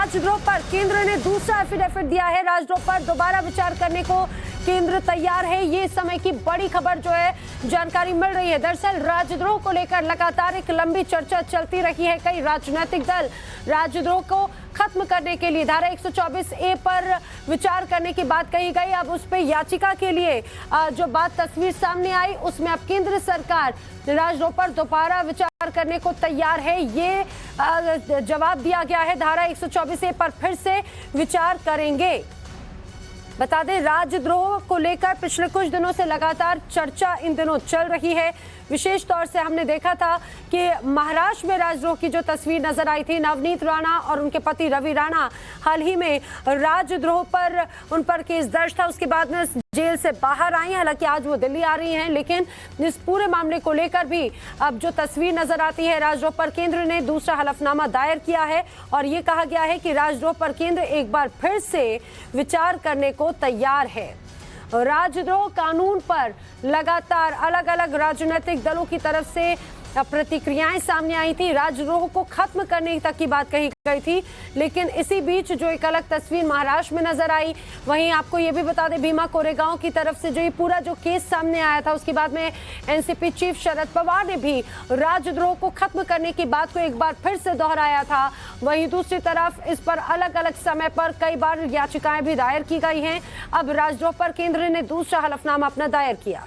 राजद्रोह पर केंद्र ने दूसरा एफिडेविट दिया है। राजद्रोह पर दोबारा विचार करने को केंद्र तैयार है। ये समय की बड़ी खबर जो है जानकारी मिल रही है। दरअसल राजद्रोह को लेकर लगातार एक लंबी चर्चा चलती रही है। कई राजनीतिक दल राजद्रोह को खत्म करने के लिए धारा 124A पर विचार करने की बात कही गई। अब उस पर याचिका के लिए जो बात तस्वीर सामने आई, उसमें अब केंद्र सरकार राजद्रोह पर दोबारा विचार करने को तैयार है। ये जवाब दिया गया है। धारा 124A पर फिर से विचार करेंगे। बता दें, राजद्रोह को लेकर पिछले कुछ दिनों से लगातार चर्चा इन दिनों चल रही है। विशेष तौर से हमने देखा था कि महाराष्ट्र में राजद्रोह की जो तस्वीर नजर आई थी, नवनीत राणा और उनके पति रवि राणा हाल ही में राजद्रोह पर उन पर केस दर्ज था। उसके बाद में जेल से बाहर आई हैं। हालांकि आज वो दिल्ली आ रही हैं, लेकिन इस पूरे मामले को लेकर भी अब जो तस्वीर नजर आती है, राजद्रोह पर केंद्र ने दूसरा हलफनामा दायर किया है और ये कहा गया है कि राजद्रोह पर केंद्र एक बार फिर से विचार करने को तैयार है। राजद्रोह कानून पर लगातार अलग अलग राजनीतिक दलों की तरफ से प्रतिक्रियाएं सामने आई थी। राजद्रोह को खत्म करने तक की बात कही गई थी, लेकिन इसी बीच जो एक अलग तस्वीर महाराष्ट्र में नजर आई, वहीं आपको ये भी बता दें, भीमा कोरेगांव की तरफ से जो ये पूरा जो केस सामने आया था, उसके बाद में एनसीपी चीफ शरद पवार ने भी राजद्रोह को खत्म करने की बात को एक बार फिर से दोहराया था। वहीं दूसरी तरफ इस पर अलग अलग समय पर कई बार याचिकाएं भी दायर की गई हैं। अब राजद्रोह पर केंद्र ने दूसरा हलफनामा अपना दायर किया।